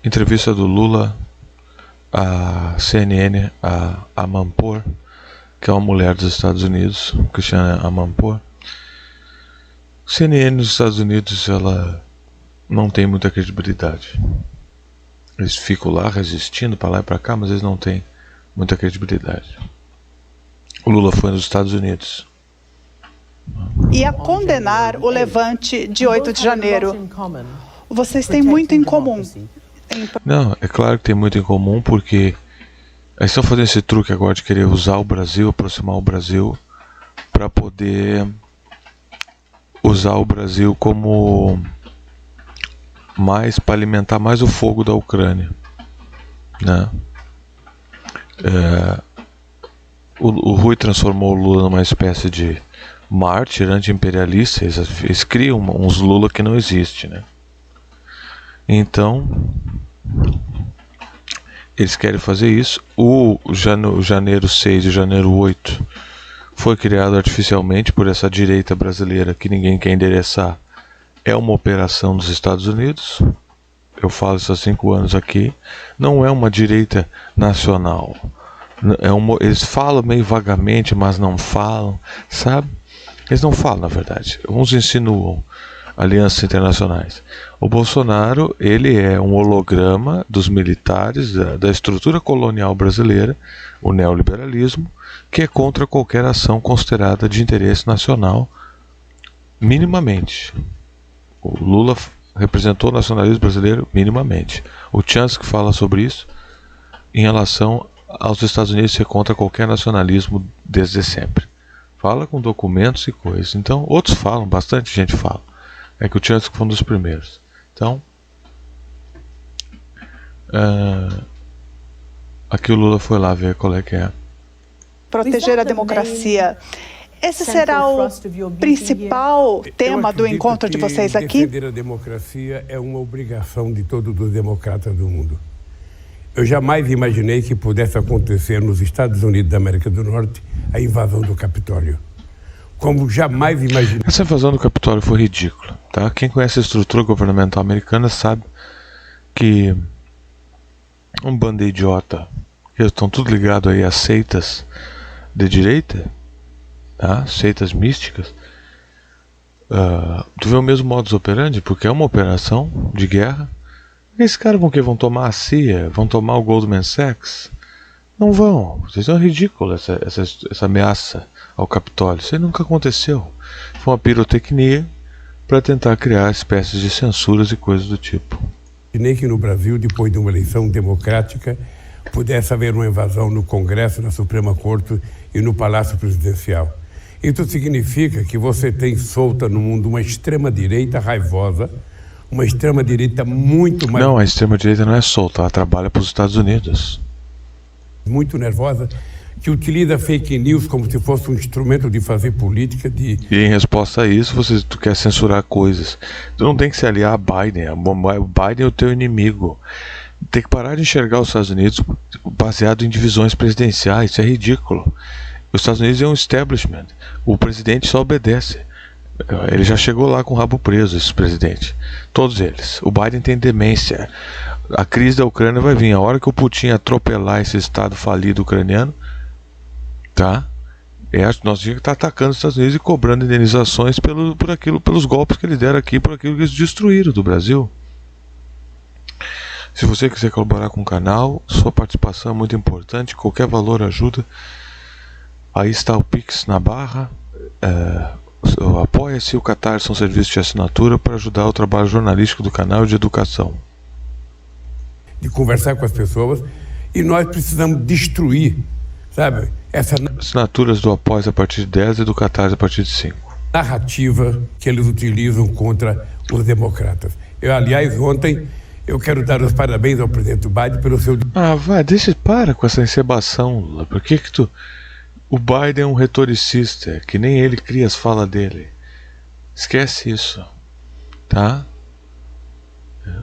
Entrevista do Lula à CNN, a Amanpour, que é uma mulher dos Estados Unidos, Christiane Amanpour. CNN nos Estados Unidos, ela não tem muita credibilidade. Eles ficam lá resistindo para lá e para cá, mas eles não têm muita credibilidade. O Lula foi nos Estados Unidos e a condenar o levante de 8 de janeiro. Vocês têm muito em comum. Não, é claro que tem muito em comum, porque eles estão fazendo esse truque agora de querer usar o Brasil, aproximar o Brasil, para poder usar o Brasil como para alimentar mais o fogo da Ucrânia, né? O Rui transformou o Lula numa espécie de mártir anti-imperialista. Eles criam uns Lula que não existem, né? Então eles querem fazer isso. O janeiro 6 e janeiro 8 foi criado artificialmente por essa direita brasileira que ninguém quer endereçar. É uma operação dos Estados Unidos. Eu falo isso há 5 anos aqui. Não é uma direita nacional. Eles falam meio vagamente, mas não falam, sabe? Eles não falam, na verdade. Uns insinuam alianças internacionais. O Bolsonaro, ele é um holograma dos militares, da estrutura colonial brasileira, o neoliberalismo, que é contra qualquer ação considerada de interesse nacional, minimamente. O Lula representou o nacionalismo brasileiro minimamente. O Chance que fala sobre isso em relação aos Estados Unidos ser contra qualquer nacionalismo desde sempre. Fala com documentos e coisas. Então, outros falam, bastante gente fala. É que o Chance foi um dos primeiros. Então, aqui o Lula foi lá ver qual é que é. Proteger a democracia. Esse será o principal tema do encontro de vocês aqui? Defender a democracia é uma obrigação de todos os democratas do mundo. Eu jamais imaginei que pudesse acontecer nos Estados Unidos da América do Norte a invasão do Capitólio. Como jamais imaginei. Essa invasão do Capitólio foi ridícula, tá? Quem conhece a estrutura governamental americana sabe que um bando de idiota, que estão tudo ligados aí a seitas de direita, tá? Seitas místicas. Tu vê o mesmo modus operandi, porque é uma operação de guerra. Esses caras vão tomar a CIA, vão tomar o Goldman Sachs? Não vão. Vocês são ridículos, essa ameaça ao Capitólio. Isso aí nunca aconteceu. Foi uma pirotecnia para tentar criar espécies de censuras e coisas do tipo. E nem que no Brasil, depois de uma eleição democrática, pudesse haver uma invasão no Congresso, na Suprema Corte e no Palácio Presidencial. Isso significa que você tem solta no mundo uma extrema-direita raivosa, uma extrema-direita muito mais... Não, a extrema-direita não é solta, ela trabalha para os Estados Unidos. Muito nervosa, que utiliza fake news como se fosse um instrumento de fazer política. E em resposta a isso, tu quer censurar coisas. Tu não tem que se aliar a Biden. O Biden é o teu inimigo. Tem que parar de enxergar os Estados Unidos baseado em divisões presidenciais. Isso é ridículo. Os Estados Unidos é um establishment. O presidente só obedece. Ele já chegou lá com o rabo preso, esse presidente. Todos eles. O Biden tem demência. A crise da Ucrânia vai vir. A hora que o Putin atropelar esse estado falido ucraniano, tá? Nós tínhamos que estar atacando os Estados Unidos e cobrando indenizações pelos golpes que eles deram aqui, por aquilo que eles destruíram do Brasil. Se você quiser colaborar com o canal, sua participação é muito importante. Qualquer valor ajuda. Aí está o Pix na barra. Apoia-se. O Catarse são serviços de assinatura para ajudar o trabalho jornalístico do canal e de educação. De conversar com as pessoas, e nós precisamos destruir, sabe, essa assinaturas do Apoia a partir de 10 e do Catarse a partir de 5. Narrativa que eles utilizam contra os democratas. Aliás, ontem eu quero dar os parabéns ao presidente Biden pelo seu... para com essa encebação, Lula. Por que tu... O Biden é um retoricista, que nem ele cria as falas dele. Esquece isso, tá?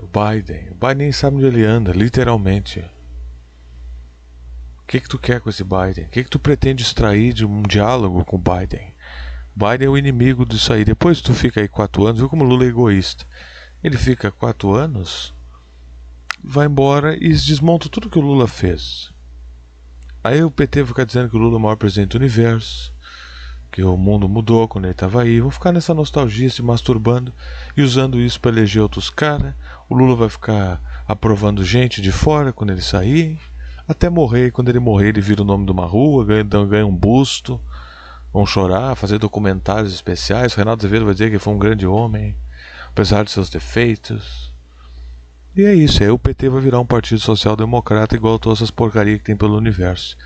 O Biden nem sabe onde ele anda, literalmente. O que tu quer com esse Biden? O que tu pretende extrair de um diálogo com o Biden? O Biden é o inimigo disso aí. Depois tu fica aí 4 anos, viu como o Lula é egoísta. Ele fica 4 anos vai embora e desmonta tudo que o Lula fez. Aí o PT vai ficar dizendo que o Lula é o maior presidente do universo, que o mundo mudou quando ele estava aí. Vão ficar nessa nostalgia, se masturbando e usando isso para eleger outros caras. O Lula vai ficar aprovando gente de fora quando ele sair, até morrer. Quando ele morrer, ele vira o nome de uma rua, ganha um busto. Vão chorar, fazer documentários especiais. Reinaldo Azevedo vai dizer que foi um grande homem, apesar de seus defeitos. E é isso, aí o PT vai virar um partido social-democrata igual a todas essas porcarias que tem pelo universo.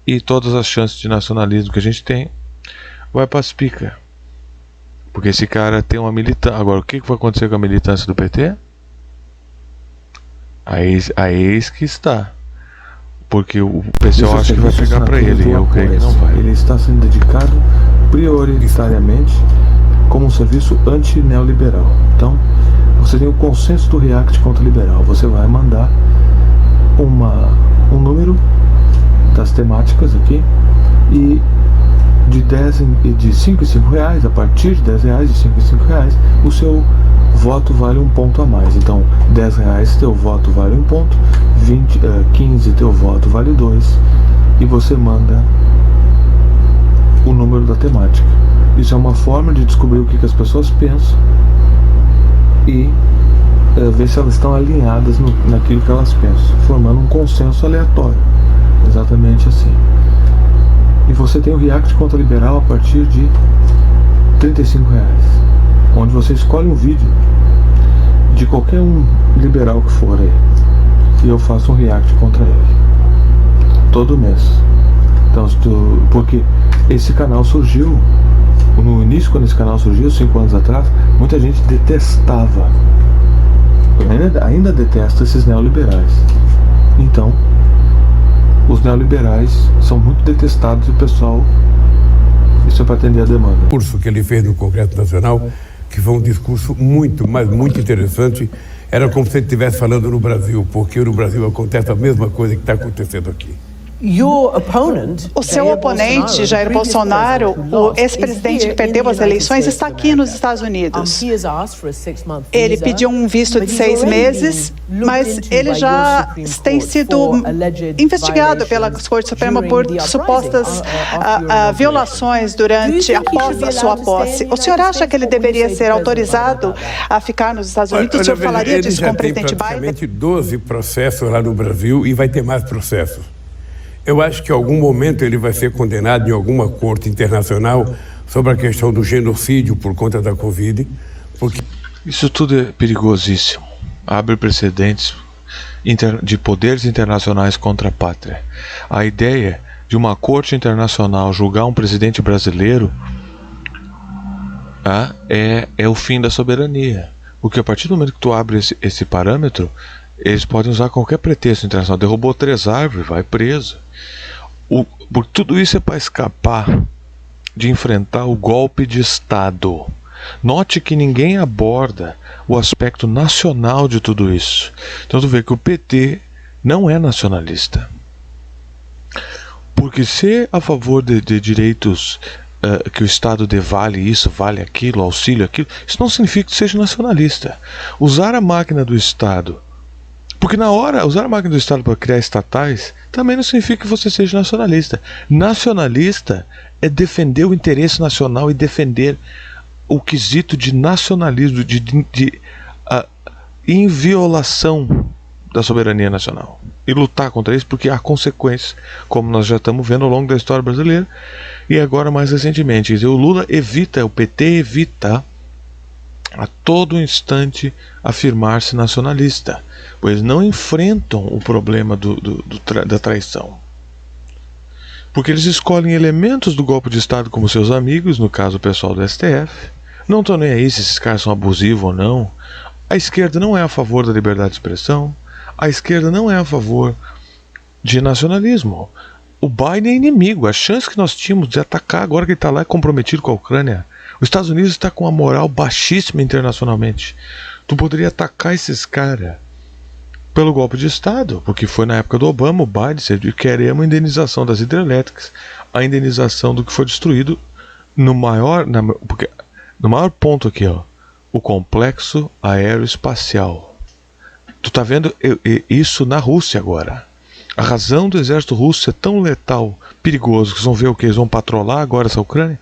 E todas as chances de nacionalismo que a gente tem vai para as picas. Porque esse cara tem uma militância. Agora, o que vai acontecer com a militância do PT? Aí que está. Porque o pessoal acha que vai pegar para ele, e eu creio que não vai. Ele está sendo dedicado prioritariamente como um serviço anti-neoliberal. Então, você tem o consenso do React contra o liberal. Você vai mandar um número das temáticas aqui e de 5 em 5 reais, a partir de 10 reais, de 5 em 5 reais, o seu voto vale um ponto a mais. Então, 10 reais teu voto vale um ponto, 15 teu voto vale 2, e você manda o número da temática. Isso é uma forma de descobrir o que as pessoas pensam e ver se elas estão alinhadas naquilo que elas pensam, formando um consenso aleatório, exatamente assim. E você tem o React contra liberal a partir de R$35, onde você escolhe um vídeo de qualquer um liberal que for aí, e eu faço um React contra ele todo mês. Então, porque esse canal surgiu no início, quando esse canal surgiu 5 anos atrás, muita gente detestava, ainda detesta esses neoliberais. Então, os neoliberais são muito detestados e o pessoal, isso é para atender a demanda. O discurso que ele fez no Congresso Nacional, que foi um discurso muito interessante, era como se ele estivesse falando no Brasil, porque no Brasil acontece a mesma coisa que está acontecendo aqui. O seu oponente, Jair Bolsonaro, o ex-presidente que perdeu as eleições, está aqui nos Estados Unidos. Ele pediu um visto de 6 meses, mas ele já tem sido investigado pela Corte Suprema por supostas violações após a sua posse. O senhor acha que ele deveria ser autorizado a ficar nos Estados Unidos? O senhor falaria disso com o presidente Biden? Ele já tem praticamente 12 processos lá no Brasil e vai ter mais processos. Eu acho que em algum momento ele vai ser condenado em alguma corte internacional sobre a questão do genocídio por conta da Covid, porque... Isso tudo é perigosíssimo. Abre precedentes de poderes internacionais contra a pátria. A ideia de uma corte internacional julgar um presidente brasileiro é o fim da soberania. Porque a partir do momento que tu abre esse parâmetro, eles podem usar qualquer pretexto internacional. Derrubou 3 árvores, vai preso. Tudo isso é para escapar de enfrentar o golpe de Estado. Note que ninguém aborda o aspecto nacional de tudo isso. Então tu vê que o PT não é nacionalista. Porque ser a favor de direitos que o Estado dê vale isso, vale aquilo, auxílio aquilo, isso não significa que seja nacionalista. Usar a máquina do Estado, porque na hora, usar a máquina do Estado para criar estatais também não significa que você seja nacionalista. Nacionalista é defender o interesse nacional e defender o quesito de nacionalismo, de inviolação da soberania nacional. E lutar contra isso, porque há consequências, como nós já estamos vendo ao longo da história brasileira, e agora mais recentemente. O Lula evita, o PT evita a todo instante afirmar-se nacionalista, pois não enfrentam o problema da traição. Porque eles escolhem elementos do golpe de Estado como seus amigos, no caso o pessoal do STF. Não estão nem aí se esses caras são abusivos ou não. A esquerda não é a favor da liberdade de expressão. A esquerda não é a favor de nacionalismo. O Biden é inimigo. A chance que nós tínhamos de atacar agora que ele está lá comprometido com a Ucrânia. Os Estados Unidos está com uma moral baixíssima internacionalmente. Tu poderia atacar esses caras pelo golpe de Estado, porque foi na época do Obama, o Biden disse: queremos a indenização das hidrelétricas, a indenização do que foi destruído no maior ponto aqui, ó, o complexo aeroespacial. Tu tá vendo isso na Rússia agora. A razão do exército russo é tão letal, perigoso, que vocês vão ver o que eles vão patrolar agora essa Ucrânia,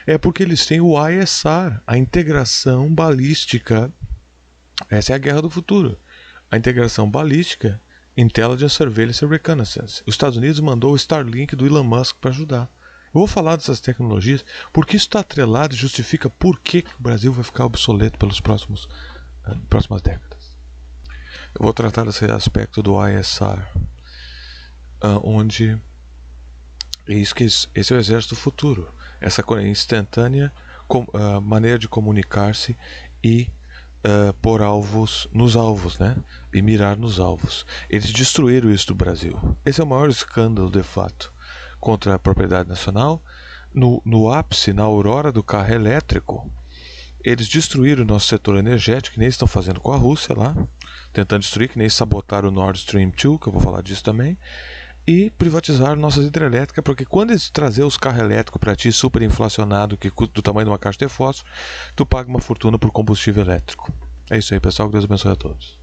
é porque eles têm o ISR, a integração balística. Essa é a guerra do futuro. A integração balística, Intelligence, Surveillance and Reconnaissance. Os Estados Unidos mandou o Starlink do Elon Musk para ajudar. Eu vou falar dessas tecnologias porque isso está atrelado e justifica por que o Brasil vai ficar obsoleto pelas próximas décadas. Eu vou tratar desse aspecto do ISR, onde esse é o exército do futuro. Essa instantânea maneira de comunicar-se e pôr alvos nos alvos, né? E mirar nos alvos. Eles destruíram isso do Brasil. Esse é o maior escândalo, de fato, contra a propriedade nacional. No ápice, na aurora do carro elétrico, eles destruíram o nosso setor energético, que nem estão fazendo com a Rússia lá, tentando destruir, que nem sabotaram o Nord Stream 2, que eu vou falar disso também, e privatizaram nossas hidrelétricas, porque quando eles trazem os carros elétricos para ti, super inflacionado, que do tamanho de uma caixa de fósforo, tu paga uma fortuna por combustível elétrico. É isso aí, pessoal, que Deus abençoe a todos.